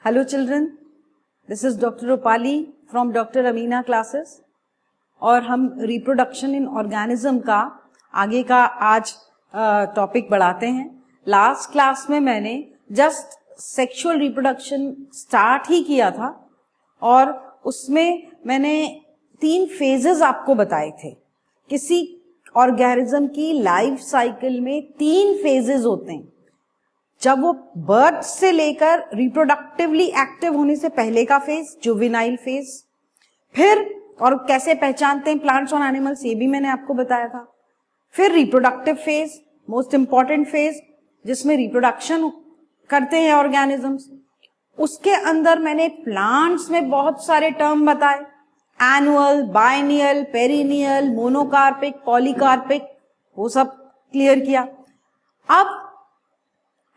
Hello children, this is Dr. Rupali from Dr. Amina classes और हम reproduction in organism का आगे का आज टॉपिक बढ़ाते हैं। लास्ट क्लास में मैंने जस्ट सेक्सुअल रिप्रोडक्शन स्टार्ट ही किया था और उसमें मैंने 3 फेजेस आपको बताए थे। किसी ऑर्गेनिज्म की लाइफ साइकिल में 3 फेजेस होते हैं। जब वो बर्थ से लेकर रिप्रोडक्टिवली एक्टिव होने से पहले का फेज, जुवेनाइल फेज, फिर और कैसे पहचानते हैं प्लांट्स और एनिमल्स, ये भी मैंने आपको बताया था। फिर reproductive phase, most important phase, जिसमें रिप्रोडक्शन करते हैं ऑर्गेनिजम्स। उसके अंदर मैंने प्लांट्स में बहुत सारे टर्म बताए, annual, biennial, perennial, monocarpic, polycarpic, वो सब क्लियर किया। अब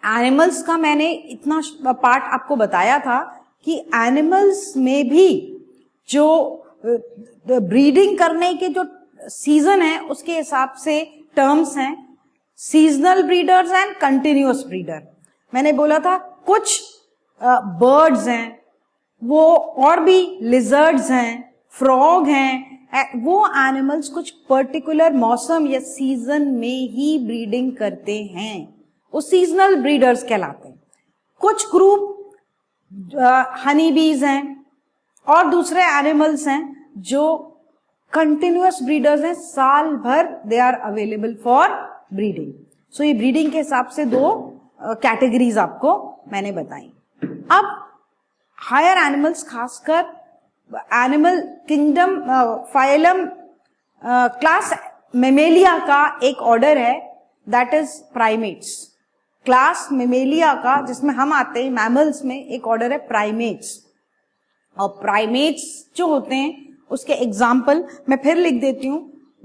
एनिमल्स का मैंने इतना पार्ट आपको बताया था कि एनिमल्स में भी जो ब्रीडिंग करने के जो सीजन है उसके हिसाब से टर्म्स हैं, seasonal breeders and continuous breeder. मैंने बोला था कुछ बर्ड्स हैं, वो और भी लिजर्ड्स हैं, फ्रॉग हैं, वो एनिमल्स कुछ पर्टिकुलर मौसम या सीजन में ही ब्रीडिंग करते हैं, वो सीजनल ब्रीडर्स कहलाते हैं। कुछ ग्रुप हनी बीज हैं और दूसरे एनिमल्स हैं जो कंटिन्यूअस ब्रीडर्स हैं, साल भर they are available for breeding. So ये ब्रीडिंग के हिसाब से 2 कैटेगरीज आपको मैंने बताई। अब हायर एनिमल्स, खासकर animal kingdom phylum class Mammalia का एक ऑर्डर है, that is primates. Class Mammalia का जिसमें हम आते हैं मैमल्स में एक ऑर्डर है प्राइमेट्स। और प्राइमेट्स जो होते हैं उसके एग्जाम्पल मैं फिर लिख देती हूं,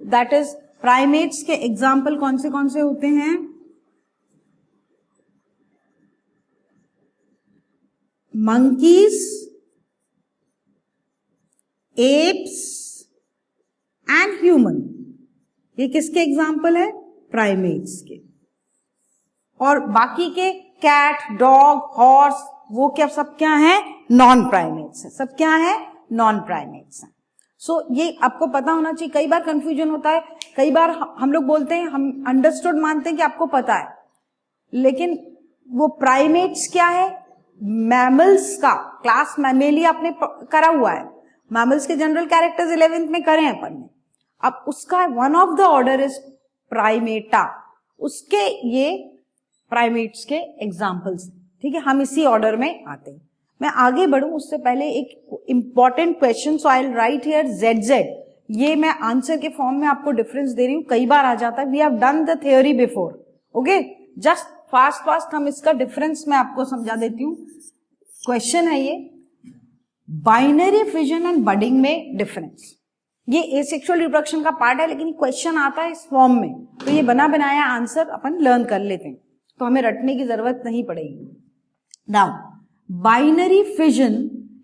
दैट इज प्राइमेट्स के एग्जाम्पल कौन से होते हैं? Monkeys, apps and human. ये किसके एग्जाम्पल है? प्राइमेट्स के। और बाकी के कैट, डॉग, हॉर्स, वो क्या सब क्या है? नॉन प्राइमेट्स है। सब क्या है? नॉन प्राइमेट्स है। सो ये आपको पता होना चाहिए। कई बार कंफ्यूजन होता है, कई बार हम लोग बोलते हैं, हम अंडरस्टूड मानते हैं कि आपको पता है, लेकिन वो प्राइमेट्स क्या है? मैमल्स का क्लास मैमेलिया आपने करा हुआ है, मैमल्स के जनरल कैरेक्टर्स 11th में करे हैं अपन ने। अब उसका one of the order is Primata, उसके ये प्राइमेट्स के एग्जाम्पल्स। ठीक है, हम इसी ऑर्डर में आते हैं। मैं आगे बढ़ूं उससे पहले एक important question, so I will right here ZZ। ये मैं आंसर के फॉर्म में आपको डिफरेंस दे रही हूं, कई बार आ जाता है। We have done the theory before, okay, just fast हम इसका डिफरेंस मैं आपको समझा देती हूँ। क्वेश्चन है ये, बाइनरी फिजन एंड बडिंग में डिफरेंस। ये एसेक्सुअल रिप्रोडक्शन का पार्ट है, लेकिन क्वेश्चन आता है इस फॉर्म में, तो ये बना बनाया आंसर अपन लर्न कर लेते हैं, तो हमें रटने की जरूरत नहीं पड़ेगी। Now binary fission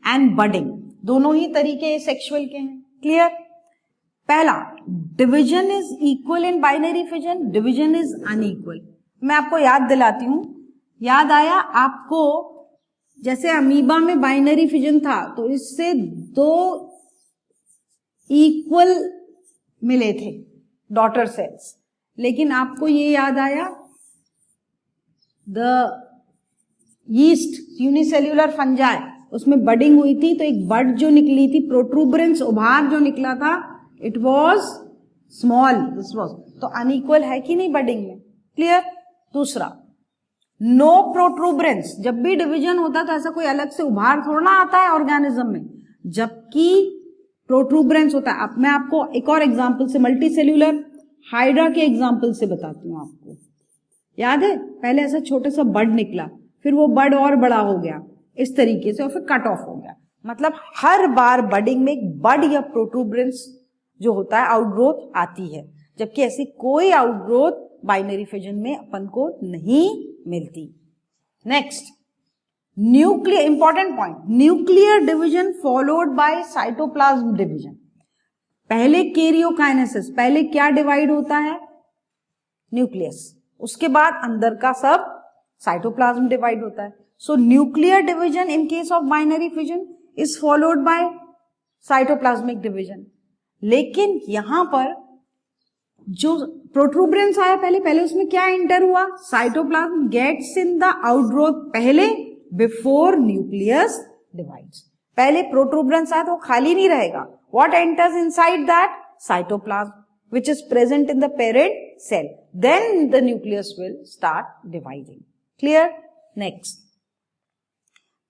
and budding दोनों ही तरीके सेक्सुअल के हैं, क्लियर? पहला, division is equal in binary fission, division is unequal. मैं आपको याद दिलाती हूं, याद आया आपको? जैसे अमीबा में बाइनरी फिजन था तो इससे 2 इक्वल मिले थे डॉटर सेल्स, लेकिन आपको ये याद आया द यीस्ट यूनिसेल्युलर फंजाई, उसमें बडिंग हुई थी तो एक बड जो निकली थी, प्रोट्रूबरेंस, उभार जो निकला था, it was small, this was, तो अनइक्वल है कि नहीं बडिंग में? क्लियर? दूसरा, नो प्रोट्रूबरेंस, जब भी डिवीजन होता है तो ऐसा कोई अलग से उभार थोड़ा ना आता है ऑर्गेनिज्म में, जबकि प्रोट्रूबरेंस होता है। अब मैं आपको एक और एग्जांपल से, मल्टीसेल्युलर हाइड्रा के एग्जांपल से बताती हूँ आपको। याद है, पहले ऐसा छोटा सा बड निकला, फिर वो बड और बड़ा हो गया इस तरीके से, और फिर कट ऑफ हो गया। मतलब हर बार बडिंग में एक बड या प्रोट्रूबरेंस जो होता है, आउटग्रोथ आती है, जबकि ऐसी कोई आउटग्रोथ बाइनरी फिजन में अपन को नहीं मिलती। Next, nuclear, important point, nuclear division followed by cytoplasm division. पहले कैरियोकाइनेसिस, पहले क्या डिवाइड होता है? न्यूक्लियस, उसके बाद अंदर का सब साइटोप्लाज्म डिवाइड होता है। So nuclear division in case of binary fission is followed by cytoplasmic division. लेकिन यहां पर जो प्रोट्रूबरेंस आया पहले उसमें क्या एंटर हुआ, cytoplasm gets in the outgrowth पहले बिफोर न्यूक्लियस डिवाइड्स. पहले प्रोट्रूबरेंस आया तो खाली नहीं रहेगा. What enters inside that, cytoplasm which is present in the parent cell. Then the nucleus will start dividing. Clear? Next.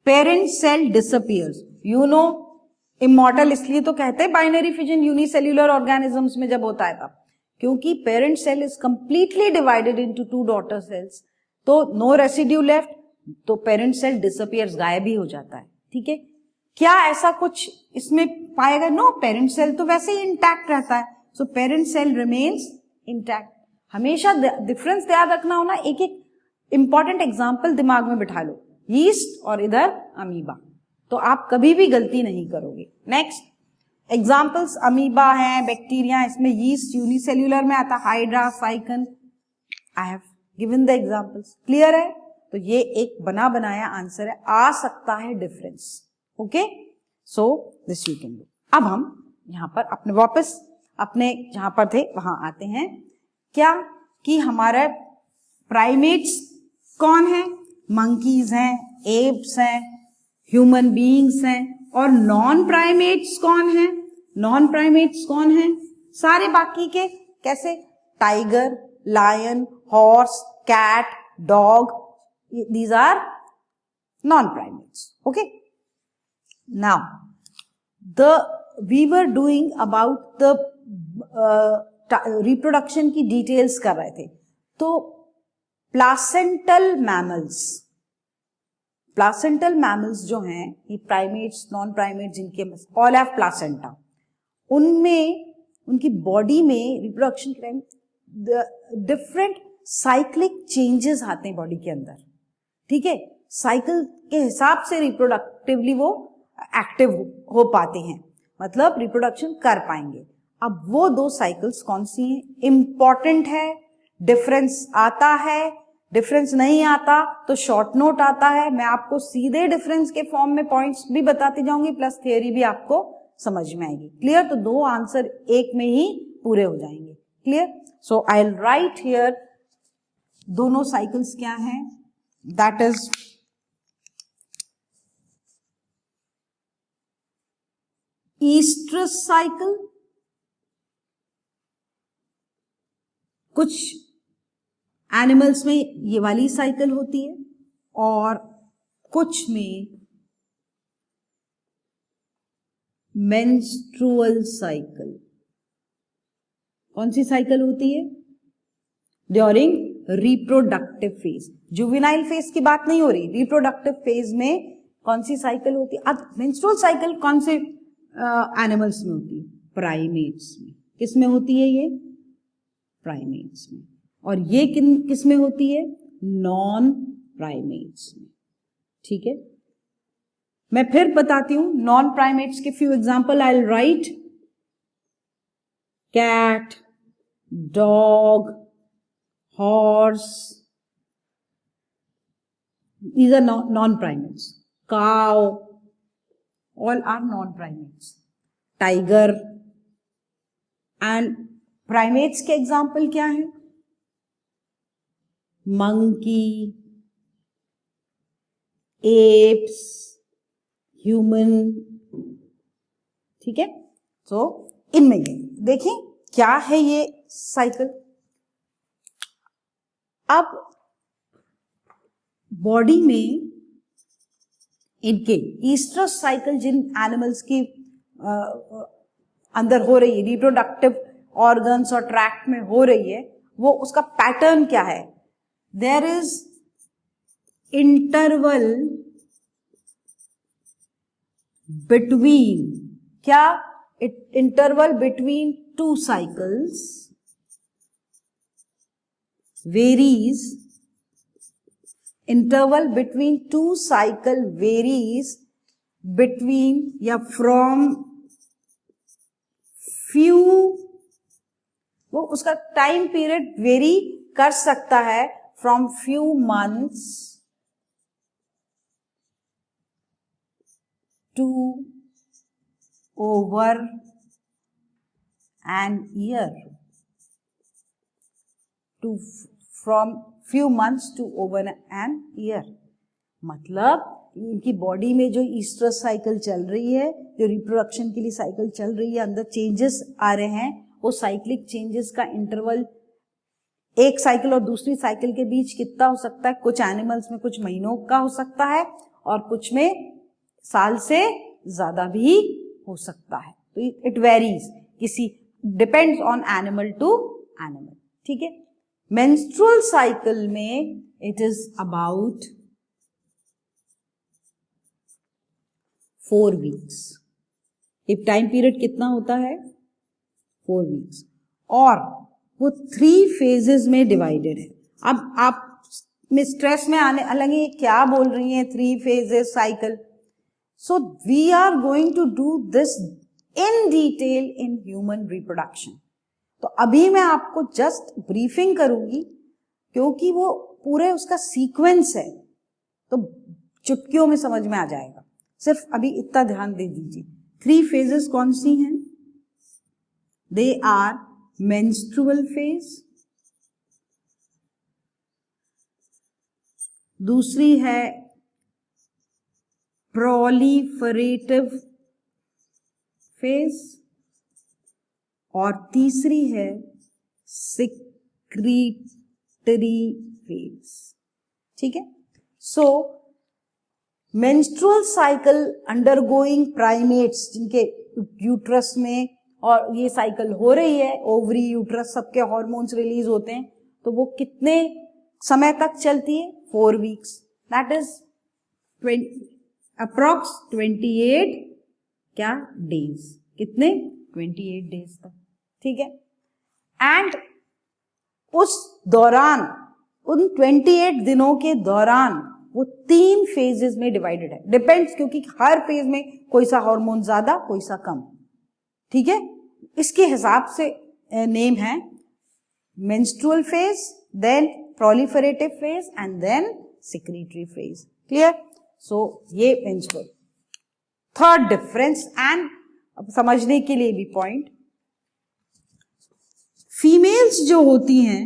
Parent cell disappears. You know, immortal इसलिए तो कहते हैं binary fission unicellular organisms में जब होता है तब, क्योंकि parent cell is completely divided into two daughter cells. तो no residue left, तो parent cell disappears, गायब ही हो जाता है. ठीक है? क्या ऐसा कुछ इसमें पाएगा? No, parent cell तो वैसे ही intact रहता है. So parent cell remains intact. हमेशा डिफरेंस याद रखना होना. एक एक इंपॉर्टेंट एग्जाम्पल दिमाग में बिठा लो, यीस्ट और इधर अमीबा, तो आप कभी भी गलती नहीं करोगे. नेक्स्ट एग्जाम्पल्स, अमीबा है, बैक्टीरिया, इसमें यीस्ट यूनिसेल्यूलर में आता, hydra, sycon. I have given the examples. Clear है? तो ये एक बना बनाया आंसर है. आ सकता है difference. Okay, so this you can do. अब हम यहां पर अपने वापस अपने जहां पर थे वहां आते हैं. क्या कि हमारे प्राइमेट्स कौन है? मंकीज हैं, एप्स हैं, ह्यूमन बीइंग्स हैं. और नॉन प्राइमेट्स कौन है? नॉन प्राइमेट्स कौन है? सारे बाकी के. कैसे? Tiger, lion, horse, cat, dog, these are non primates. Okay, now we were doing about the reproduction की डिटेल्स कर रहे थे. तो प्लासेंटल मैमल्स जो हैं, ये प्राइमेट्स, नॉन प्राइमेट्स, जिनके ऑल हैव प्लासेंटा, उनमें उनकी बॉडी में रिप्रोडक्शन के टाइम डिफरेंट साइक्लिक चेंजेस आते हैं बॉडी के अंदर. ठीक है? साइकिल के हिसाब से रिप्रोडक्टिवली वो एक्टिव हो पाते हैं, मतलब रिप्रोडक्शन कर पाएंगे. अब वो दो साइकिल्स कौन सी हैं? इंपॉर्टेंट है. डिफरेंस आता है, डिफरेंस नहीं आता तो शॉर्ट नोट आता है. मैं आपको सीधे डिफरेंस के फॉर्म में पॉइंट्स भी बताती जाऊंगी, प्लस थियरी भी आपको समझ में आएगी. क्लियर? तो दो आंसर एक में ही पूरे हो जाएंगे. Clear? So I will right here दोनों साइकिल्स क्या हैं. That is oestrus cycle. कुछ एनिमल्स में ये वाली साइकिल होती है और कुछ में मेंस्ट्रुअल साइकिल. कौन सी साइकिल होती है? During reproductive phase. Juvenile phase की बात नहीं हो रही, रिप्रोडक्टिव फेज में कौन सी साइकिल होती है? अब मेंस्ट्रुअल साइकिल कौन से एनिमल्स में होती है? प्राइमेट्स में. किस में होती है ये? प्राइमेट्स में. और ये किस में होती है? नॉन प्राइमेट्स में. ठीक है, मैं फिर बताती हूं नॉन प्राइमेट्स के few example. I will write cat, dog, horse, these are non-primates. Cow, all are non-primates. Tiger and primates के एग्जाम्पल क्या है? Monkey, apes, human. ठीक है, so इनमें ये देखें क्या है ये साइकिल. अब बॉडी में इनके ईस्ट्रस साइकिल जिन एनिमल्स की अंदर हो रही है, रिप्रोडक्टिव ऑर्गन्स और ट्रैक्ट में हो रही है, वो उसका पैटर्न क्या है? देयर इज इंटरवल बिटवीन, क्या? Interval between two cycles varies. Interval between two cycle varies between या from few, वो उसका टाइम पीरियड वेरी कर सकता है from few months to over an year, to from few months to over an year. मतलब इनकी body में जो ईस्ट्रस साइकिल चल रही है, जो रिप्रोडक्शन के लिए साइकिल चल रही है, अंदर चेंजेस आ रहे हैं, वो साइक्लिक चेंजेस का इंटरवल एक साइकिल और दूसरी साइकिल के बीच कितना हो सकता है? कुछ एनिमल्स में कुछ महीनों का हो सकता है और कुछ में साल से ज्यादा भी हो सकता है. तो इट वेरीज, किसी depends on animal to animal. ठीक है. मेंस्ट्रुअल साइकिल में इट इज अबाउट 4 वीक्स. ये टाइम पीरियड कितना होता है? 4 वीक्स. और वो 3 फेजेस में डिवाइडेड है. अब आप में स्ट्रेस में आने लगे क्या बोल रही हैं 3 phases cycle. So we are going to do this in detail in human reproduction. तो अभी मैं आपको जस्ट ब्रीफिंग करूंगी क्योंकि वो पूरे उसका सीक्वेंस है, तो चुटकियों में समझ में आ जाएगा. सिर्फ अभी इतना ध्यान दे दीजिए. 3 फेजेस कौन सी हैं? दे आर मेंस्ट्रुअल फेज, दूसरी है प्रोलिफरेटिव फेज और तीसरी है सिक्रीटरी फेज. ठीक है. सो मेंस्ट्रुअल साइकिल अंडरगोइंग प्राइमेट्स जिनके यूट्रस में और ये साइकिल हो रही है, ओवरी यूट्रस सबके हार्मोन्स रिलीज होते हैं, तो वो कितने समय तक चलती है? 4 वीक्स. दैट इज अप्रॉक्स 28 क्या डेज. कितने? 28 डेज तक. ठीक है. एंड उस दौरान, उन 28 दिनों के दौरान वो 3 फेजेस में डिवाइडेड है. डिपेंड्स, क्योंकि हर फेज में कोई सा हार्मोन ज्यादा कोई सा कम. ठीक है. इसके हिसाब से नेम है menstrual phase, then proliferative phase and then secretory phase. Clear. So ये मेंस्ट्रुअल. थर्ड डिफरेंस, एंड अब समझने के लिए भी पॉइंट, फीमेल्स जो होती हैं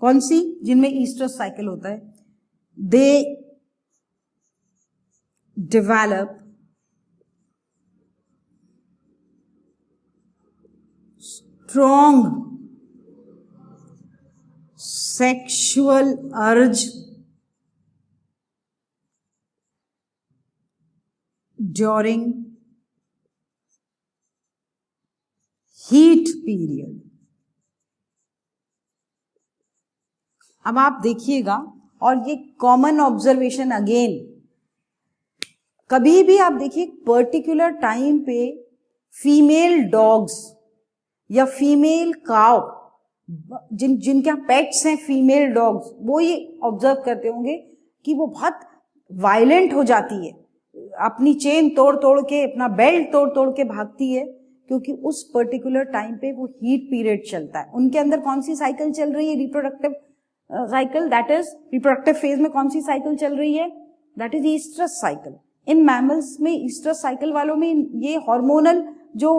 कौन सी, जिनमें ईस्ट्रस साइकिल होता है, they develop strong sexual urge during heat period. अब आप देखिएगा, और ये कॉमन ऑब्जर्वेशन अगेन, कभी भी आप देखिए पर्टिकुलर टाइम पे फीमेल डॉग्स या फीमेल काव, जिनके पेट्स हैं फीमेल डॉग्स, वो ये ऑब्जर्व करते होंगे कि वो बहुत वायलेंट हो जाती है, अपनी चेन तोड़ तोड़ के, अपना बेल्ट तोड़ तोड़ के भागती है, क्योंकि उस पर्टिकुलर टाइम पे वो हीट पीरियड चलता है. उनके अंदर कौन सी साइकिल चल रही है? Reproductive cycle. That is reproductive phase में कौन सी साइकिल चल रही है? That is oestrus cycle. In mammals में ईस्ट्रस साइकिल वालों में ये हार्मोनल जो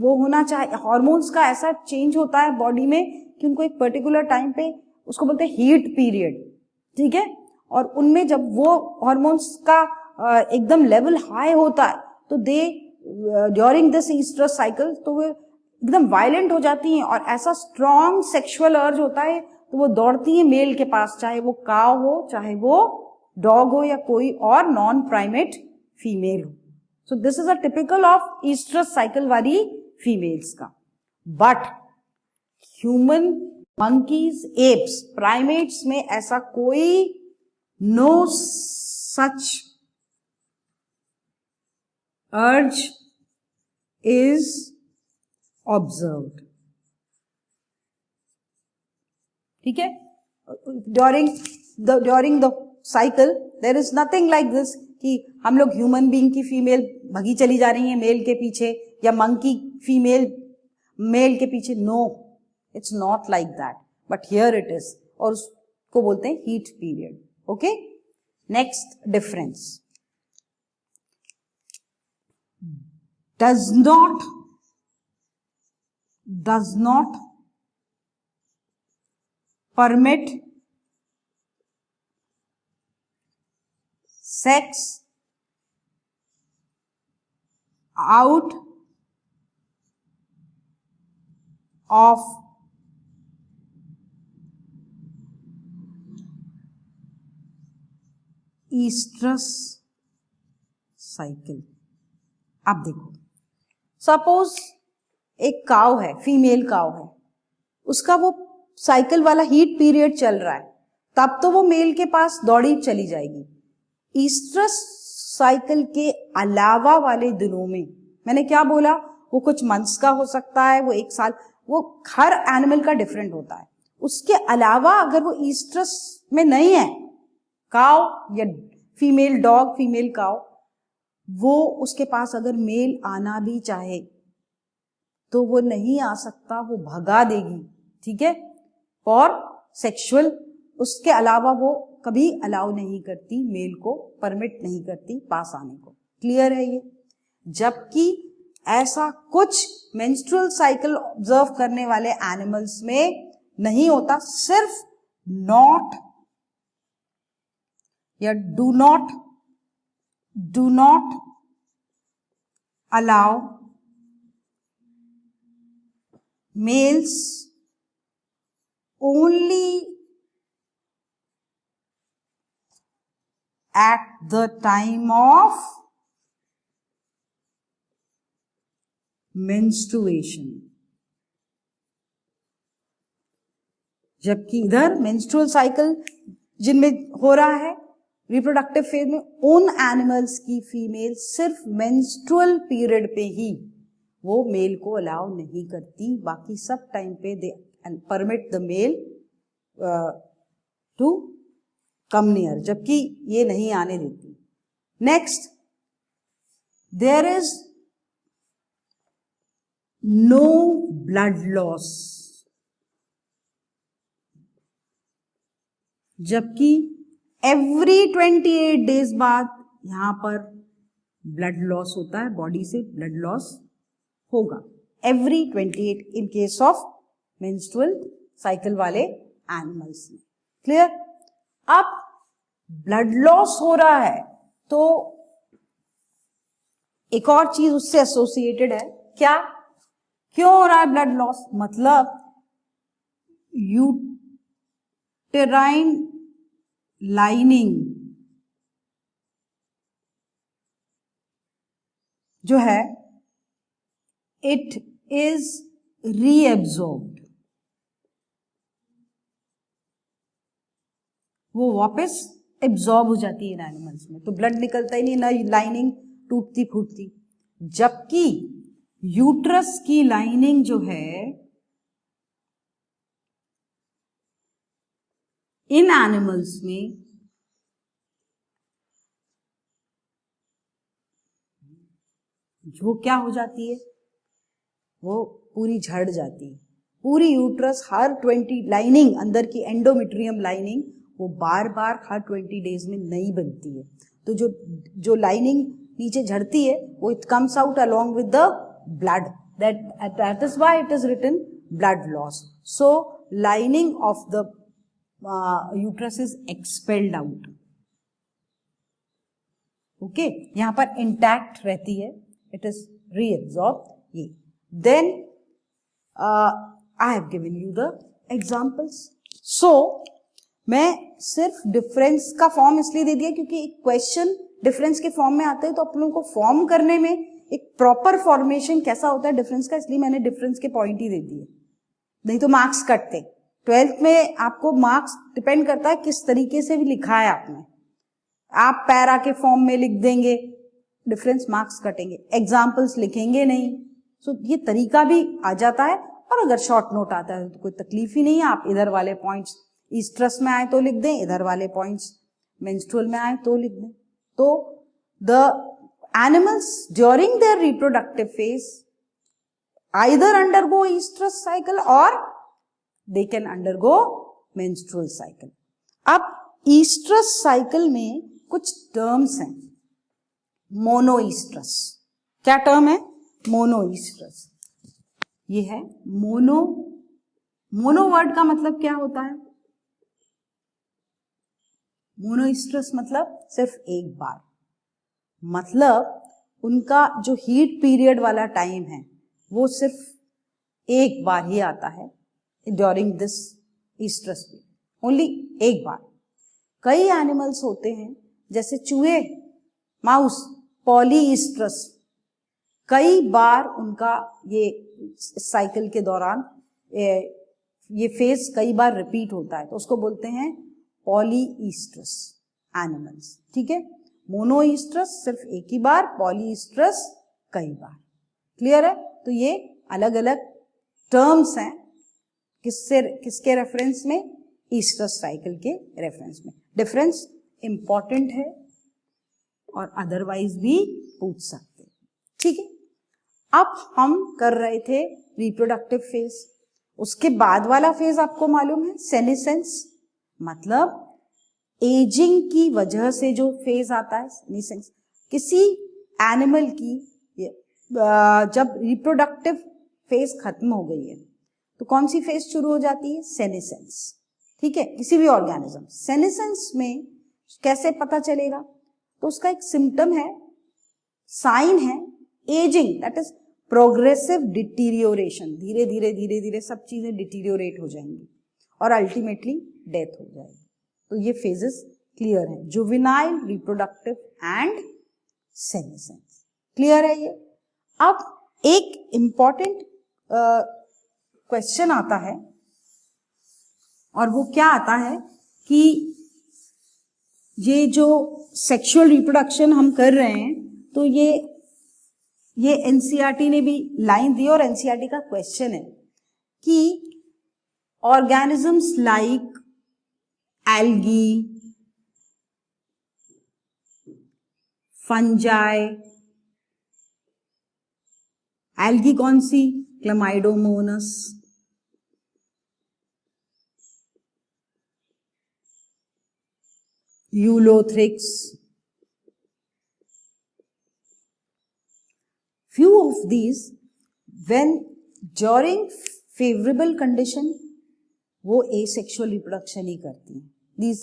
वो होना चाहिए, हार्मोन्स का ऐसा चेंज होता है बॉडी में कि उनको एक पर्टिकुलर टाइम पे, उसको बोलते हैं हीट पीरियड. ठीक है. और उनमें जब वो हार्मोन्स का एकदम लेवल हाई होता है, तो दे ड्यूरिंग दिस ईस्ट्रस साइकिल, तो वो एकदम वायलेंट हो जाती हैं और ऐसा स्ट्रॉन्ग सेक्सुअल अर्ज होता है, तो वो दौड़ती है मेल के पास, चाहे वो काव हो, चाहे वो डॉग हो, या कोई और नॉन प्राइमेट फीमेल हो. So this is a typical of estrous cycle वाली females का. But human, monkeys, apes, primates में ऐसा कोई no such urge is observed. ठीक है. During the cycle there is nothing like this कि हम लोग ह्यूमन बीइंग की फीमेल भगी चली जा रही है मेल के पीछे, या मंकी फीमेल मेल के पीछे. No, it's not like that, but here it is, और उसको बोलते हैं heat period. Okay. Next difference, does not permit sex out of estrus cycle। अब देखो, सपोज एक काव है, फीमेल काव है, उसका वो साइकिल वाला हीट पीरियड चल रहा है, तब तो वो मेल के पास दौड़ी चली जाएगी। ईस्ट्रस साइकिल के अलावा वाले दिनों में, मैंने क्या बोला, वो कुछ मंथ्स का हो सकता है, वो एक साल, वो हर एनिमल का डिफरेंट होता है। उसके अलावा अगर वो ईस्ट्रस में नहीं है, काव या फीमेल डॉग, फीमेल काव, वो उसके पास अगर मेल आना भी चाहे तो वो नहीं आ सकता, वो भगा देगी, ठीक है, और सेक्सुअल, उसके अलावा वो कभी अलाउ नहीं करती, मेल को परमिट नहीं करती पास आने को। क्लियर है ये? जबकि ऐसा कुछ मेंस्ट्रुअल साइकिल ऑब्जर्व करने वाले एनिमल्स में नहीं होता, सिर्फ नॉट या do not allow males only at the time of menstruation। जबकि इधर मेंस्ट्रुअल साइकिल जिनमें हो रहा है रिप्रोडक्टिव फेज में, उन एनिमल्स की फीमेल सिर्फ मेंस्ट्रुअल पीरियड पे ही वो मेल को अलाउ नहीं करती, बाकी सब टाइम पे they permit the male to come near, जबकि ये नहीं आने देती। Next, there is no blood loss, जबकि एवरी 28 डेज बाद यहां पर ब्लड लॉस होता है, बॉडी से ब्लड लॉस होगा every 28 in case of menstrual cycle वाले एनिमल्स में। क्लियर? अब ब्लड लॉस हो रहा है तो एक और चीज उससे एसोसिएटेड है, क्या, क्यों हो रहा है ब्लड लॉस? मतलब यूटेराइन लाइनिंग जो है, इट इज रीएब्सॉर्ब्ड, वो वापस एब्जॉर्ब हो जाती है एनिमल्स में, तो ब्लड निकलता ही नहीं, ना लाइनिंग टूटती फूटती। जबकि यूट्रस की लाइनिंग जो है इन एनिमल्स में वो क्या हो जाती है, वो पूरी झड़ जाती है। पूरी यूट्रस हर 20 लाइनिंग, अंदर की एंडोमेट्रियम लाइनिंग, वो बार बार हर 20 डेज में नहीं बनती है, तो जो लाइनिंग नीचे झड़ती है वो it comes out along with the blood, that is why it is written blood loss. So lining of the uterus is expelled out. Okay, यहां पर इंटैक्ट रहती है, इट इज रीएब्सॉर्ब। ये then I have given you the examples. So मैं सिर्फ difference का form इसलिए दे दिया क्योंकि एक क्वेश्चन डिफरेंस के फॉर्म में आता है, तो अपन लोगों को फॉर्म करने में एक प्रॉपर फॉर्मेशन कैसा होता है डिफरेंस का, इसलिए मैंने डिफरेंस के पॉइंट ही दे दिए, नहीं तो मार्क्स कटते। 12th में आपको मार्क्स डिपेंड करता है किस तरीके से भी लिखा है आपने। आप पैरा के फॉर्म में लिख देंगे, डिफरेंस मार्क्स कटेंगे, एग्जाम्पल्स लिखेंगे नहीं, सो ये तरीका भी आ जाता है। और अगर शॉर्ट नोट आता है तो कोई तकलीफ ही नहीं है, आप इधर वाले पॉइंट्स ईस्ट्रस में आए तो लिख दें, इधर वाले पॉइंट्स मेंस्ट्रुअल में आए तो लिख दें। तो the animals during their reproductive phase either undergo oestrus cycle और they can undergo menstrual cycle. अब ईस्ट्रस साइकिल में कुछ टर्म्स हैं, मोनोईस्ट्रस, क्या टर्म है? मोनोईस्ट्रस। ये है मोनो। मोनो वर्ड का मतलब क्या होता है? मोनोईस्ट्रस मतलब सिर्फ एक बार, मतलब उनका जो हीट पीरियड वाला टाइम है वो सिर्फ एक बार ही आता है during this oestrus period, only एक बार। कई एनिमल्स होते हैं जैसे चूहे, माउस, पॉलीईस्ट्रस, कई बार उनका ये साइकिल के दौरान ये फेज कई बार रिपीट होता है, तो उसको बोलते हैं पॉलीईस्ट्रस एनिमल्स। ठीक है, मोनोईस्ट्रस सिर्फ एक ही बार, पॉलीईस्ट्रस कई बार। क्लियर है? तो ये अलग अलग टर्म्स हैं, किसके रेफरेंस में? ईस्ट्रस साइकिल के रेफरेंस में। डिफरेंस इंपॉर्टेंट है और अदरवाइज भी पूछ सकते। ठीक है, अब हम कर रहे थे रिप्रोडक्टिव फेज, उसके बाद वाला फेज आपको मालूम है सेनेसेंस, मतलब एजिंग की वजह से जो फेज आता है सेनेसेंस। किसी एनिमल की जब रिप्रोडक्टिव फेज खत्म हो गई है तो कौन सी फेज शुरू हो जाती है? सेनेसेंस। ठीक है, किसी भी ऑर्गेनिज्म। सेनेसेंस में कैसे पता चलेगा? तो उसका एक सिम्टम है, साइन है ageing, that is progressive deterioration. धीरे धीरे धीरे धीरे सब चीजें डिटीरियोरेट हो जाएंगी और अल्टीमेटली डेथ हो जाएगी। तो ये फेजेस क्लियर है, juvenile, reproductive and senescence. Clear है ये? अब एक इंपॉर्टेंट क्वेश्चन आता है, और वो क्या आता है कि ये जो सेक्सुअल रिप्रोडक्शन हम कर रहे हैं, तो ये एनसीईआरटी ने भी लाइन दी और एनसीईआरटी का क्वेश्चन है कि organisms like algae, fungi, algae कौन सी? Chlamydomonas, Ulothrix, few of these when during favorable condition वो asexual reproduction ही करती हैं। These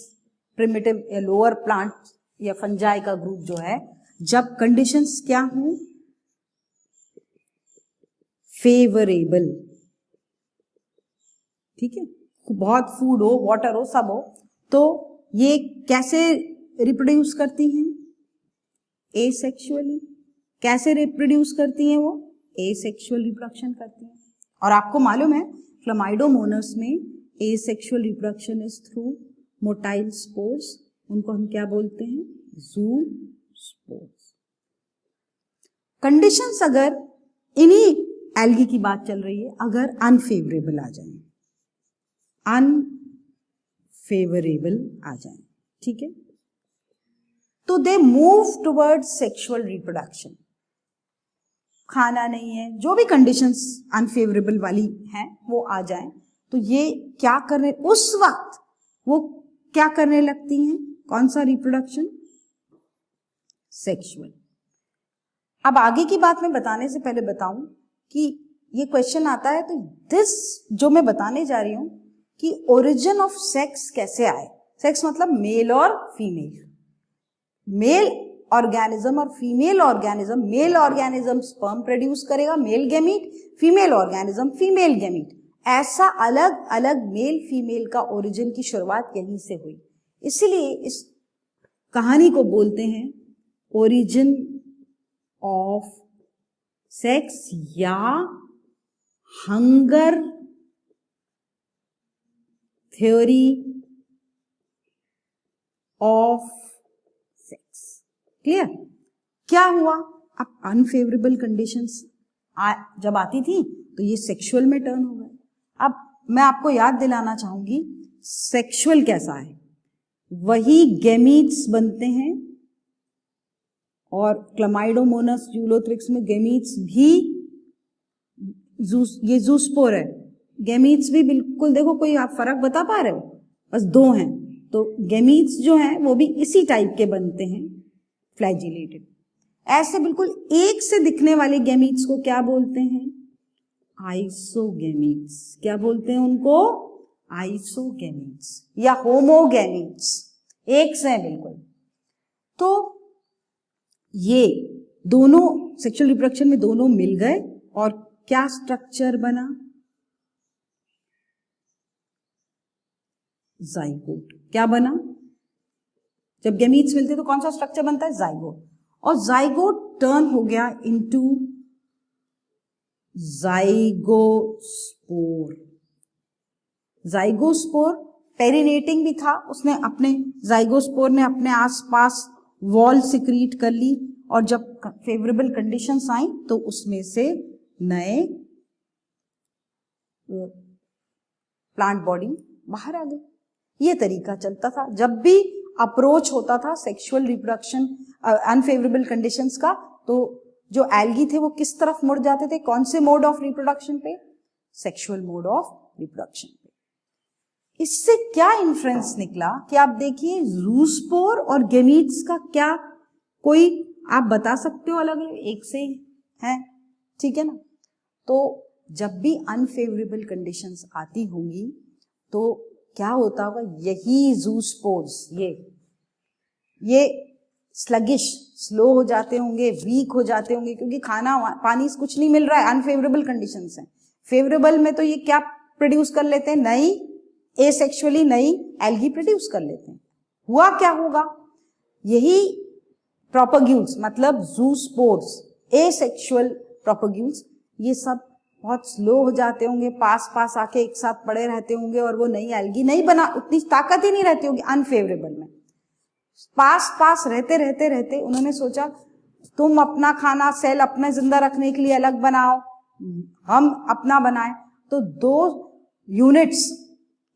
primitive या lower plant या फंजाई का ग्रुप जो है, जब conditions क्या हों? फेवरेबल। ठीक है, बहुत फूड हो, वाटर हो, सब हो, तो ये कैसे रिप्रोड्यूस करती हैं? एसेक्सुअली। कैसे रिप्रोड्यूस करती हैं वो? एसेक्सुअल रिप्रोडक्शन करती हैं। और आपको मालूम है क्लेमाइडोमोनस में asexual reproduction is through motile spores, उनको हम क्या बोलते हैं? जू स्पोर्स। कंडीशंस अगर इन्हीं एल्गी की बात चल रही है, अगर अनफेवरेबल आ जाए, अनफेवरेबल आ जाए, ठीक है, तो they move toward sexual reproduction. खाना नहीं है, जो भी कंडीशंस अनफेवरेबल वाली हैं वो आ जाएं, तो ये क्या करने, उस वक्त वो क्या करने लगती हैं? कौन सा रिप्रोडक्शन? सेक्सुअल। अब आगे की बात मैं बताने से पहले बताऊं कि ये क्वेश्चन आता है, तो दिस जो मैं बताने जा रही हूं कि ओरिजिन ऑफ सेक्स कैसे आए। सेक्स मतलब मेल और फीमेल, मेल ऑर्गेनिज्म और female organism. Male organism sperm produce करेगा, male gamete, female organism female gamete. ऐसा अलग अलग मेल फीमेल का ओरिजिन की शुरुआत यहीं से हुई, इसलिए इस कहानी को बोलते हैं ओरिजिन ऑफ सेक्स या hunger theory of sex. Clear? क्या हुआ? अब अनफेवरेबल कंडीशंस जब आती थी तो ये सेक्सुअल में टर्न हो गए। अब मैं आपको याद दिलाना चाहूंगी सेक्सुअल कैसा है। वही गैमीट्स बनते हैं, और क्लेमाइडोमोनस यूलोथ्रिक्स में गैमीट्स भी, ये जूस्पोर है, गैमीट्स भी बिल्कुल, देखो कोई आप फर्क बता पा रहे हो? बस दो हैं, तो गैमीट्स जो हैं वो भी इसी टाइप के बनते हैं, फ्लैजिलेटेड। ऐसे बिल्कुल एक से दिखने वाले गैमीट्स को क्या बोलते हैं? आइसोगैमीट्स। क्या बोलते हैं उनको? आइसोगैमीट्स या होमोगैमीट्स, एक से हैं बिल्कुल। तो ये दोनों सेक्सुअल रिप्रोडक्शन में दोनों मिल गए और क्या स्ट्रक्चर बना? जाइगोट। क्या बना? जब गैमीट्स मिलते तो कौन सा स्ट्रक्चर बनता है? जाइगोट। और जाइगोट टर्न हो गया इनटू जाइगोस्पोर। जाइगोस्पोर पेरिनेटिंग भी था, उसने अपने जाइगोस्पोर ने अपने आसपास वॉल सिक्रीट कर ली और जब फेवरेबल कंडीशंस आई तो उसमें से नए प्लांट बॉडी बाहर आ गई। ये तरीका चलता था जब भी अप्रोच होता था सेक्सुअल रिप्रोडक्शन अनफेवरेबल कंडीशंस का, तो जो एल्गी थे वो किस तरफ मुड़ जाते थे? कौन से मोड ऑफ रिप्रोडक्शन पे? सेक्सुअल मोड ऑफ रिप्रोडक्शन पे। इससे क्या इन्फ्रेंस निकला कि आप देखिए जूस्पोर और गैमीट्स का क्या कोई आप बता सकते हो अलग अलग? एक से है, ठीक है ना? तो जब भी अनफेवरेबल कंडीशंस आती होंगी तो क्या होता होगा? यही जूस्पोर्स ये स्लगिश, स्लो हो जाते होंगे, वीक हो जाते होंगे, क्योंकि खाना पानी से कुछ नहीं मिल रहा है, अनफेवरेबल कंडीशंस हैं। फेवरेबल में तो ये क्या प्रोड्यूस कर लेते हैं? नई एसेक्सुअली नई एल्गी प्रोड्यूस कर लेते हैं। हुआ क्या होगा? यही प्रोपग्यूल्स मतलब जूस्पोर्स, एसेक्सुअल प्रोपग्यूल्स, ये सब बहुत स्लो हो जाते होंगे, पास आके एक साथ पड़े रहते होंगे और वो नई एल्गी नहीं बना, उतनी ताकत ही नहीं रहती होगी अनफेवरेबल में। पास रहते उन्होंने सोचा तुम अपना खाना सेल अपने जिंदा रखने के लिए अलग बनाओ, हम अपना बनाएं। तो दो यूनिट्स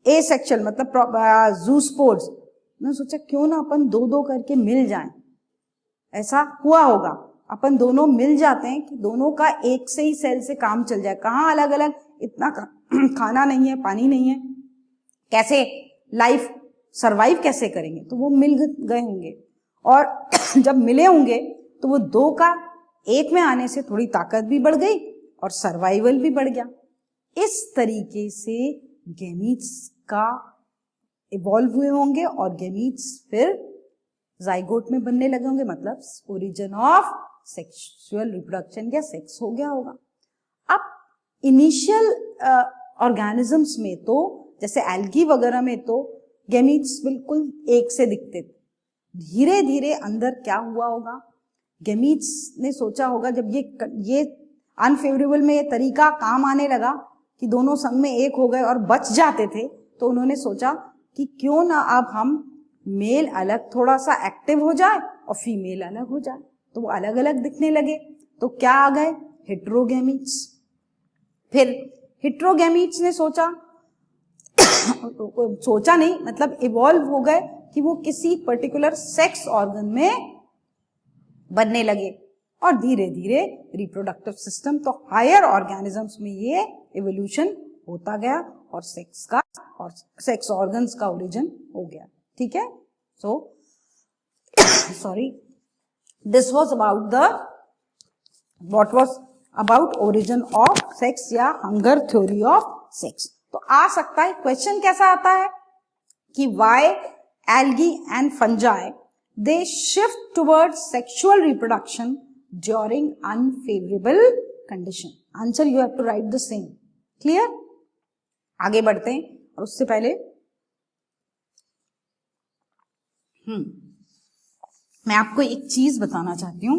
एसेक्सुअल मतलब जूस्पोर्स, उन्होंने सोचा क्यों ना अपन दो करके मिल जाएं। ऐसा हुआ होगा, अपन दोनों मिल जाते हैं कि दोनों का एक से ही सेल से काम चल जाए। कहाँ अलग अलग, इतना खाना नहीं है, पानी नहीं है, कैसे लाइफ सरवाइव कैसे करेंगे? तो वो मिल गए होंगे और जब मिले होंगे तो वो दो का एक में आने से थोड़ी ताकत भी बढ़ गई और सर्वाइवल भी बढ़ गया। इस तरीके से गैमीट्स का इवॉल्व हुए होंगे और गैमीट्स फिर जाइगोट में बनने लगे होंगे, मतलब ओरिजिन ऑफ सेक्सुअल रिप्रोडक्शन या सेक्स हो गया होगा। अब इनिशियल ऑर्गेनिजम्स में तो जैसे एल्गी वगैरह में तो गैमीट्स बिल्कुल एक से दिखते थे। धीरे धीरे अंदर क्या हुआ होगा? गैमीट्स ने सोचा होगा जब ये अनफेवरेबल में ये तरीका काम आने लगा कि दोनों संग में एक हो गए और बच जाते थे, तो उन्होंने सोचा कि क्यों ना अब हम मेल अलग थोड़ा सा एक्टिव हो जाए और फीमेल अलग हो जाए, तो वो अलग अलग दिखने लगे। तो क्या आ गए? हेट्रोगैमीट्स। फिर हेट्रोगैमीट्स ने सोचा नहीं मतलब इवॉल्व हो गए कि वो किसी पर्टिकुलर सेक्स ऑर्गन में बनने लगे और धीरे धीरे रिप्रोडक्टिव सिस्टम, तो हायर ऑर्गेनिजम्स में ये इवोल्यूशन होता गया और सेक्स ऑर्गन्स का ओरिजिन हो गया। ठीक है, so sorry, this was about what was about origin of sex या हंगर थ्योरी ऑफ सेक्स। तो आ सकता है क्वेश्चन कैसा आता है कि why algae and fungi they shift towards sexual reproduction during unfavourable condition. Answer you have to write the same. Clear? आगे बढ़ते हैं और उससे पहले मैं आपको एक चीज बताना चाहती हूं।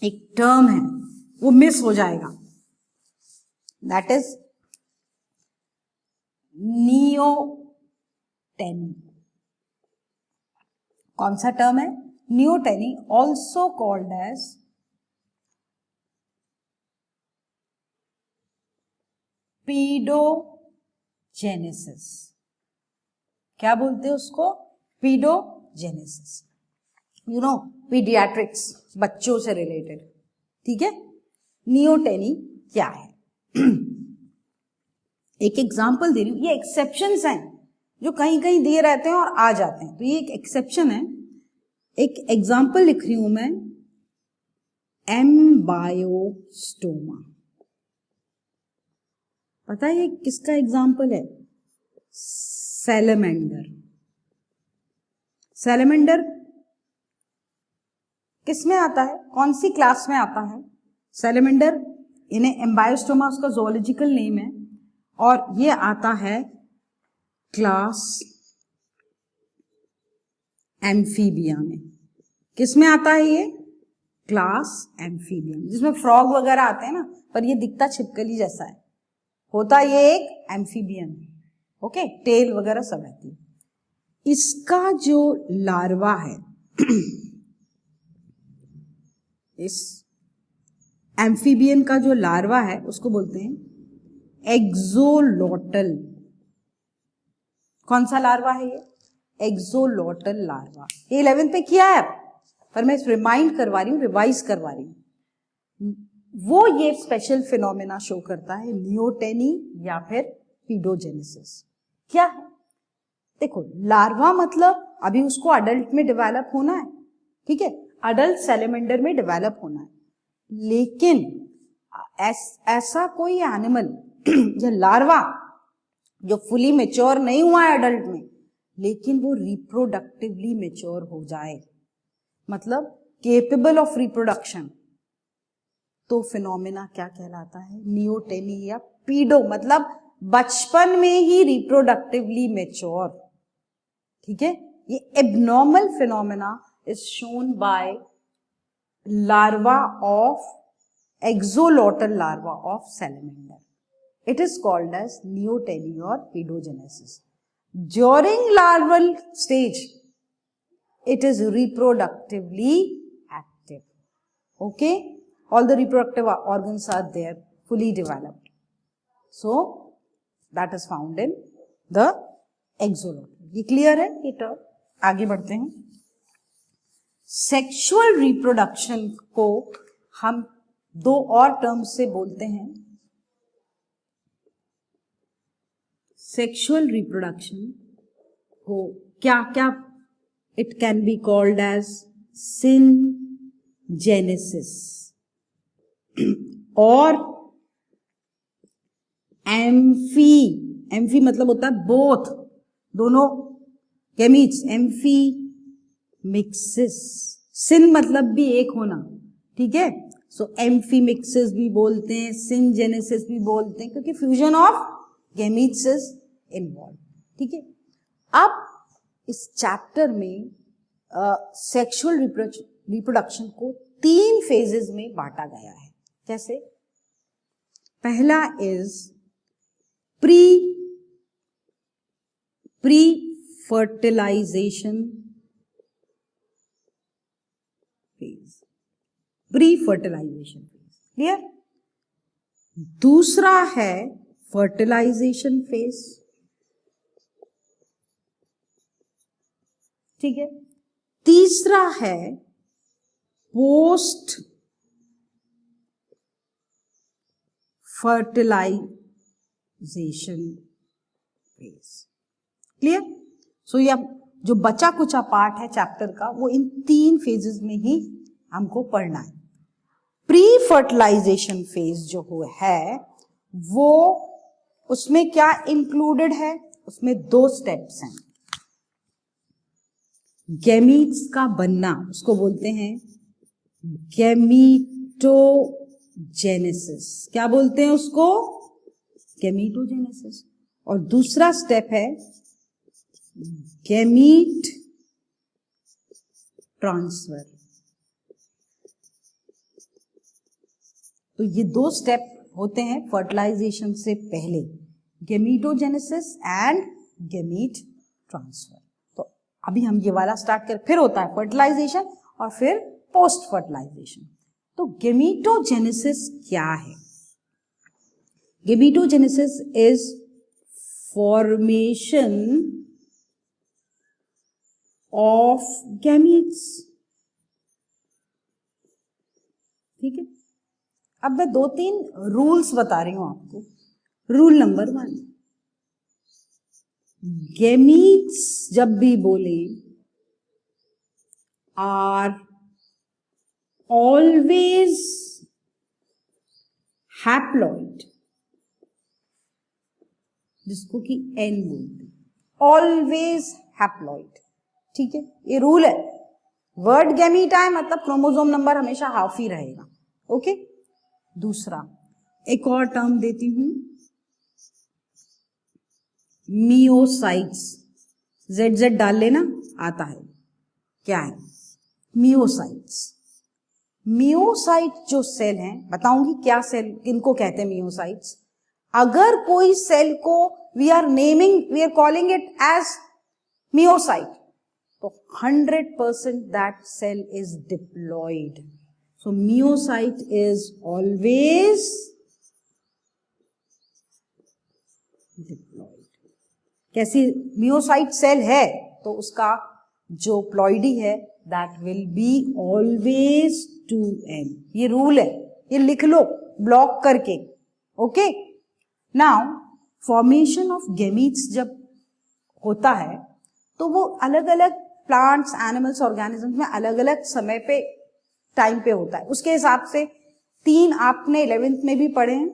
एक टर्म है वो मिस हो जाएगा, दैट इज नियोटेनी। कौन सा टर्म है? Neoteny, also called as paedogenesis. क्या बोलते हैं उसको? पीडोजेनेसिस। यू नो, पीडियाट्रिक्स, बच्चों से रिलेटेड। ठीक है, नियोटेनी क्या है? एक एग्जाम्पल दे रही हूं, ये एक्सेप्शंस हैं जो कहीं कहीं दिए रहते हैं और आ जाते हैं, तो ये एक एक्सेप्शन है। एक एग्जाम्पल लिख रही हूं मैं, एम्बायोस्टोमा। पता है ये किसका एग्जाम्पल है? सैलमेंडर। सैलमेंडर किस में आता है, कौन सी क्लास में आता है? सैलमेंडर, इन्हें एम्बायोस्टोमा उसका जोलॉजिकल नेम है, और ये आता है क्लास एम्फीबिया में। किस में आता है ये? क्लास एम्फीबिया, जिसमें फ्रॉग वगैरह आते हैं ना, पर ये दिखता छिपकली जैसा है, होता ये एक एम्फीबियन। ओके, टेल वगैरह सब रहती है। इसका जो लार्वा है इस एम्फीबियन का जो लार्वा है उसको बोलते हैं एक्सोलोटल। कौन सा लार्वा है ये? Axolotl larva. ये 11th पे किया है, पर मैं रिमाइंड करवा रही हूँ, रिवाइज करवा रही हूँ। वो ये स्पेशल फिनोमेना शो करता है, नियोटेनी या फिर पीडोजेनेसिस। क्या है? देखो, लार्वा मतलब अभी उसको अडल्ट में डेवलप होना है, ठीक है, अडल्ट सैलमेंडर में डेवलप होना है, लेकिन ऐसा कोई एनिमल या लार्वा जो फुली मेच्योर नहीं हुआ है अडल्ट में, लेकिन वो रिप्रोडक्टिवली मेच्योर हो जाए, मतलब केपेबल ऑफ रिप्रोडक्शन, तो फिनोमेना क्या कहलाता है? नियोटेनी या पीडो, मतलब बचपन में ही रिप्रोडक्टिवली मेच्योर। ठीक है, ये abnormal phenomena is shown by larva of exolotl larva of salamander. It is called as neoteny or pedogenesis. During larval stage, it is reproductively active. Okay, all the reproductive organs are there, fully developed. So that is found in the exolotl. ये clear है? ये term आगे बढ़ते हैं। Sexual reproduction को हम दो और टर्म्स से बोलते हैं। सेक्सुअल रिप्रोडक्शन को क्या क्या? It can be called as syngenesis और एम्फी। एम्फी मतलब होता है बोथ, दोनों गैमीट्स, एम्फी मिक्सिस। सिन मतलब भी एक होना, ठीक है, सो एम्फीमिक्सिस भी बोलते हैं, सिनजेनेसिस भी बोलते हैं, क्योंकि fusion of gametes is involve. ठीक है, अब इस चैप्टर में सेक्सुअल रिप्रोडक्शन को 3 फेजेस में बांटा गया है। कैसे? पहला is pre fertilization phase, pre fertilization phase, clear? दूसरा है फर्टिलाइजेशन फेज, ठीक है। तीसरा है post fertilization phase, clear? So ये जो बचा कुचा पार्ट है चैप्टर का, वो इन 3 फेजेस में ही हमको पढ़ना है। प्री फर्टिलाइजेशन फेज जो है वो, उसमें क्या इंक्लूडेड है? उसमें 2 स्टेप्स हैं। गैमीट्स का बनना, उसको बोलते हैं गैमीटोजेनेसिस। क्या बोलते हैं उसको? गैमीटोजेनेसिस। और दूसरा स्टेप है गैमीट ट्रांसफर। तो ये 2 स्टेप होते हैं फर्टिलाइजेशन से पहले, गैमीटोजेनेसिस एंड गैमीट ट्रांसफर। तो अभी हम ये वाला स्टार्ट कर, फिर होता है फर्टिलाइजेशन और फिर पोस्ट फर्टिलाइजेशन। तो गैमीटोजेनेसिस क्या है? गैमीटोजेनेसिस इज फॉर्मेशन ऑफ गैमीट्स, ठीक है। अब मैं 2-3 रूल्स बता रही हूं आपको। रूल नंबर 1, गैमीट्स जब भी बोले आर ऑलवेज हैप्लॉइड, जिसको कि एन बोलते हैं, ऑलवेज हैप्लॉइड। ठीक है, ये रूल है। वर्ड गैमीट आए मतलब क्रोमोसोम नंबर हमेशा हाफ ही रहेगा। ओके, दूसरा एक और टर्म देती हूं, मियोसाइट्स। जेड जेड डाल लेना, आता है। क्या है? मियोसाइट्स। मियोसाइट जो सेल है, बताऊंगी क्या सेल किनको कहते हैं मियोसाइट्स। अगर कोई सेल को we are calling it as meiocyte, तो 100% that cell is diploid. So meiocyte is always diploid. कैसी मियोसाइट सेल है तो उसका जो प्लॉइडी है that will be always 2n। ये रूल है, ये लिख लो ब्लॉक करके। Okay, now formation of gametes जब होता है तो वो अलग अलग प्लांट्स, एनिमल्स, ऑर्गेनिजम्स में अलग अलग समय पे, टाइम पे होता है। उसके हिसाब से 3 आपने 11th में भी पढ़े हैं।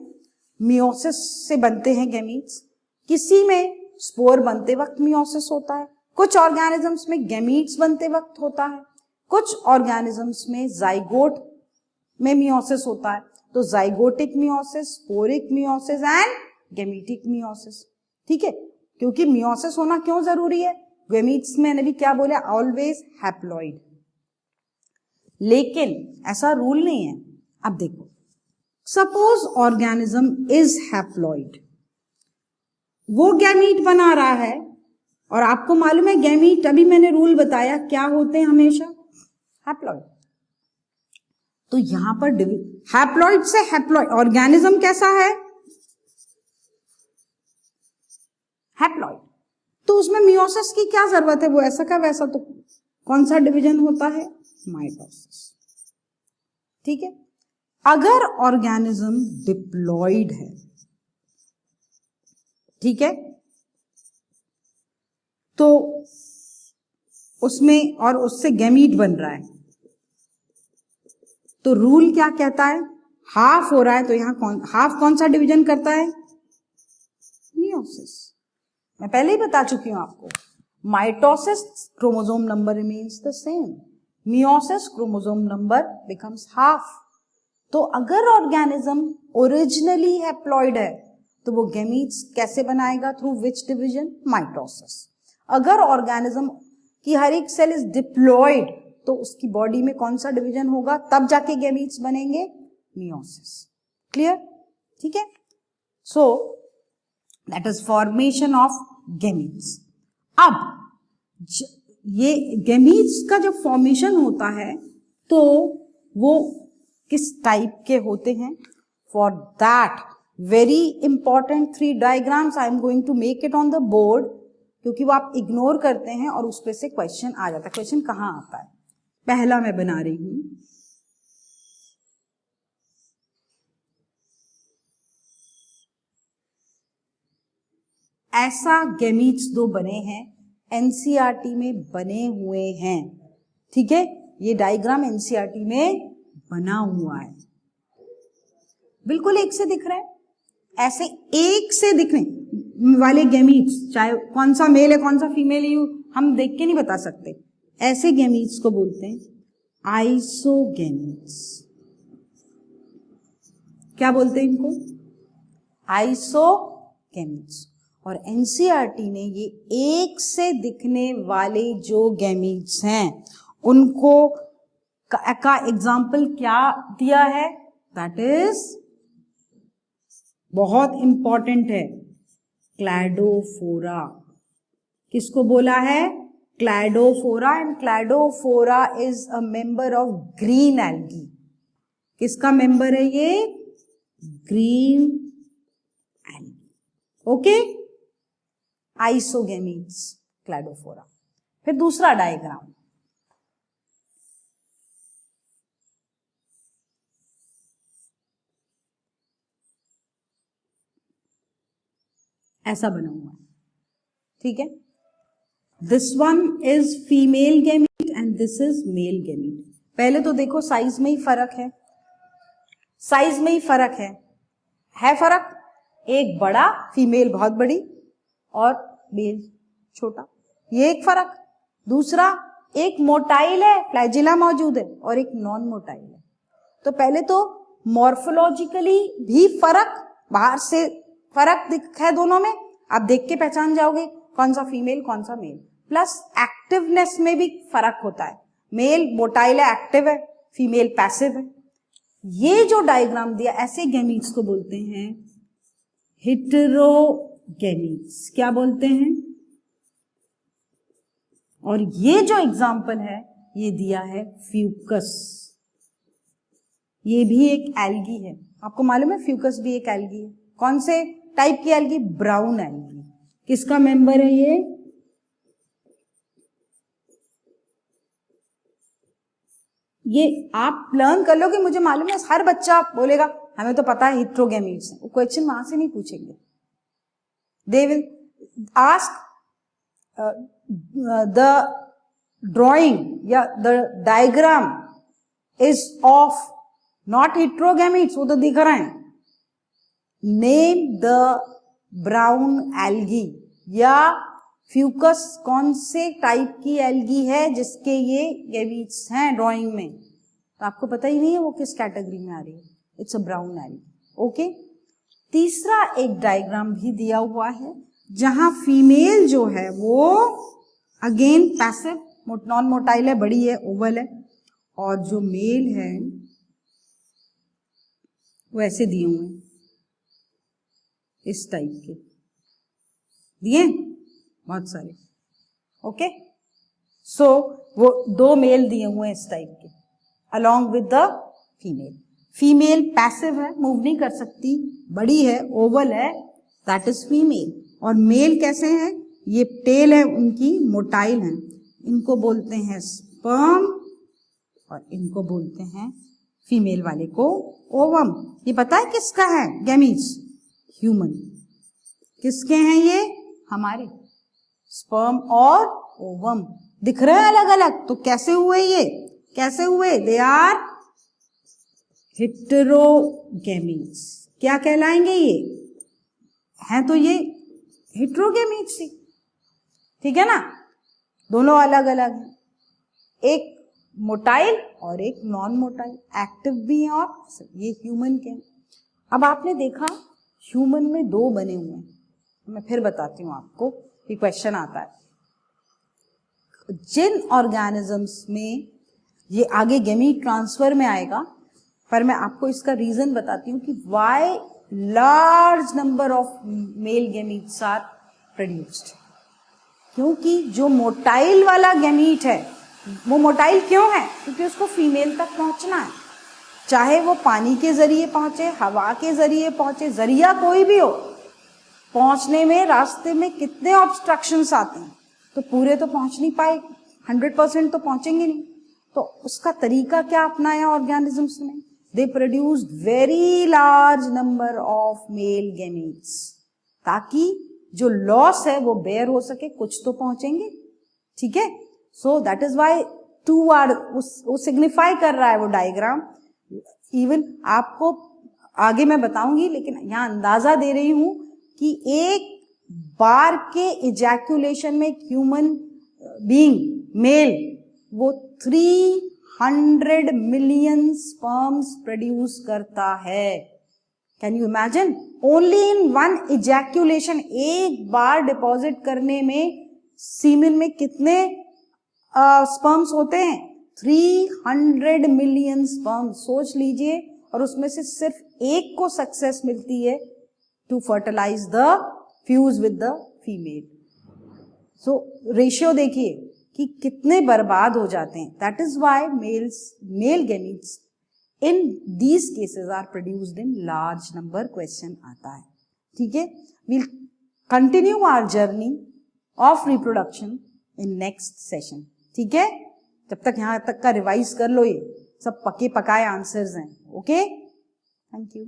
मियोसिस से बनते हैं गैमीट्स, किसी में स्पोर बनते वक्त मियोसिस होता है, कुछ ऑर्गेनिजम्स में गैमीट्स बनते वक्त होता है, कुछ ऑर्गेनिजम्स में जाइगोट में मियोसिस होता है। तो zygotic meiosis, sporic meiosis and gametic meiosis. ठीक है, क्योंकि मियोसिस होना क्यों जरूरी है? गैमीट्स में मैंने भी क्या बोला, ऑलवेज हैप्लॉइड। लेकिन ऐसा रूल नहीं है। अब देखो, सपोज ऑर्गेनिज्म इज हैप्लॉइड, वो गैमीट बना रहा है और आपको मालूम है गैमीट, अभी मैंने रूल बताया क्या होते हैं, हमेशा हैप्लॉइड। तो यहां पर हैप्लॉइड से हैप्लॉइड, ऑर्गेनिज्म कैसा है? हैप्लॉइड। तो उसमें मियोसिस की क्या जरूरत है? वो ऐसा का वैसा, तो कौन सा डिवीजन होता है? माइटोसिस। ठीक है, अगर ऑर्गेनिज्म डिप्लॉइड है, ठीक है, तो उसमें और उससे गैमीट बन रहा है, तो रूल क्या कहता है? हाफ हो रहा है तो यहां हाफ कौन सा डिवीजन करता है? मियोसिस। मैं पहले ही बता चुकी हूं आपको, mitosis chromosome number remains the same, meiosis chromosome number becomes half. तो अगर ऑर्गेनिज्म ओरिजिनली हैप्लॉइड है तो वो गैमीट्स कैसे बनाएगा? Through which division? माइटोसिस। अगर ऑर्गेनिज्म की हर एक सेल इज डिप्लॉइड तो उसकी बॉडी में कौन सा डिवीजन होगा? तब जाके गैमीट्स बनेंगे, मियोसिस। क्लियर? ठीक है, so that is formation of gametes. अब ये गैमीट्स का जब फॉर्मेशन होता है तो वो किस टाइप के होते हैं? For that very important 3 diagrams I am going to make it on the board, क्योंकि वो आप इग्नोर करते हैं और उस पे से क्वेश्चन आ जाता है। क्वेश्चन कहां आता है? पहला मैं बना रही हूं, ऐसा गैमीट्स 2 बने हैं, एनसीईआरटी में बने हुए हैं। ठीक है, ये डायग्राम एनसीईआरटी में बना हुआ है, बिल्कुल एक से दिख रहा है। ऐसे एक से दिखने वाले गैमीट्स, चाहे कौन सा मेल है कौन सा फीमेल है, हम देख के नहीं बता सकते। ऐसे गैमीट्स को बोलते हैं आइसोगैमीट्स। क्या बोलते हैं इनको? आइसोगैमीट्स। और एनसीईआरटी ने ये एक से दिखने वाले जो गैमीट्स हैं उनको का एग्जाम्पल क्या दिया है? दैट इज बहुत इंपॉर्टेंट है, क्लैडोफोरा। किसको बोला है? Cladophora. And Cladophora is a member of green algae. किसका मेंबर है ये? Green algae. Okay, isogametes, Cladophora. फिर दूसरा डायग्राम, ऐसा बना हुआ है। ठीक है, this one is female gamete and this is male gamete. पहले तो देखो साइज में ही फर्क है, साइज में ही फर्क है फर्क। एक बड़ा, फीमेल बहुत बड़ी और मेल छोटा, ये एक फर्क। दूसरा, एक मोटाइल है, फ्लैजिला मौजूद है, और एक नॉन मोटाइल है। तो पहले तो मॉर्फोलॉजिकली भी फर्क, बाहर से फर्क दिख है दोनों में, आप देख के पहचान जाओगे कौन सा फीमेल कौन सा मेल। प्लस एक्टिवनेस में भी फर्क होता है, मेल मोटाइल है, एक्टिव है, फीमेल पैसिव है। ये जो डायग्राम दिया, ऐसे गैमीट्स को बोलते हैं हेटेरोगैमीट्स। क्या बोलते हैं? और ये जो एग्जाम्पल है ये दिया है फ्यूकस, ये भी एक एल्गी है। आपको मालूम है फ्यूकस भी एक एल्गी है। कौन से टाइप की एल्गी? Brown algae. किसका मेंबर है ये? आप लर्न कर लो कि मुझे मालूम है, हर बच्चा बोलेगा हमें तो पता है हेटेरोगैमीट्स है। वो क्वेश्चन वहां से नहीं पूछेंगे, they will ask the drawing या the diagram is of not heterogametes, वो तो दिख रहे हैं। नेम द ब्राउन एल्गी, या फ्यूकस कौन से टाइप की एल्गी है जिसके ये गैमीट्स हैं ड्राइंग में, तो आपको पता ही नहीं है वो किस कैटेगरी में आ रही है। It's a brown algae. Okay, तीसरा एक डायग्राम भी दिया हुआ है जहां फीमेल जो है वो अगेन पैसिव, नॉन मोटाइल है, बड़ी है, ओवल है, और जो मेल है वो ऐसे दिए हुए हैं, इस टाइप के दिए बहुत सारे। ओके, सो वो दो मेल दिए हुए हैं इस टाइप के along with the female. Female passive है, मूव नहीं कर सकती, बड़ी है, ओवल है, दैट इज फीमेल। और मेल कैसे हैं? ये टेल है उनकी मोटाइल है, इनको बोलते हैं स्पर्म और इनको बोलते हैं फीमेल वाले को ओवम। ये पता है किसका है गैमीट्स? ह्यूमन। किसके हैं ये? हमारे। स्पर्म और ओवम दिख रहे हैं अलग अलग, तो कैसे हुए ये? कैसे हुए? They are heterogametes. क्या कहलाएंगे ये? हैं तो ये हेटेरोगैमीट्स ही, ठीक है ना? दोनों अलग अलग हैं, एक मोटाइल और एक नॉन मोटाइल, एक्टिव भी है और ये ह्यूमन के। अब आपने देखा ह्यूमन में दो बने हुए हैं, मैं फिर बताती हूँ आपको, ये क्वेश्चन आता है जिन ऑर्गेनिजम्स में ये आगे गैमीट ट्रांसफर में आएगा, पर मैं आपको इसका रीजन बताती हूँ कि why large number of male gametes are produced. क्योंकि जो मोटाइल वाला गैमीट है, वो मोटाइल क्यों है? क्योंकि उसको फीमेल तक पहुंचना है, चाहे वो पानी के जरिए पहुंचे, हवा के जरिए पहुंचे, जरिया कोई भी हो, पहुंचने में रास्ते में कितने ऑब्स्ट्रक्शंस आते हैं, तो पूरे तो पहुंच नहीं पाए, 100% तो पहुंचेंगे नहीं। तो उसका तरीका क्या अपनाया ऑर्गेनिजम्स ने? दे produced very large number of male gametes, ताकि जो लॉस है वो बेयर हो सके, कुछ तो पहुंचेंगे, ठीक है? So that is why two are, वो सिग्निफाई कर रहा है वो डायग्राम। इवन आपको आगे मैं बताऊंगी, लेकिन यहां अंदाजा दे रही हूं कि एक बार के इजैक्यूलेशन में ह्यूमन बीइंग मेल वो 300 मिलियन स्पर्म्स प्रोड्यूस करता है। Can you imagine? Only in one ejaculation, एक बार डिपॉजिट करने में सीमेन में कितने स्पर्म्स होते हैं? 300 मिलियन स्पर्म। सोच लीजिए, और उसमें से सिर्फ एक को सक्सेस मिलती है to fertilize the fuse with the female. So ratio देखिए कि कितने बर्बाद हो जाते हैं। That is why male gametes in these cases are produced in large number. Question आता है, ठीक है? We'll continue our journey of reproduction in next session, ठीक है? जब तक यहां तक का रिवाइज कर लो, ये सब पके पकाए आंसर्स हैं। Okay, thank you.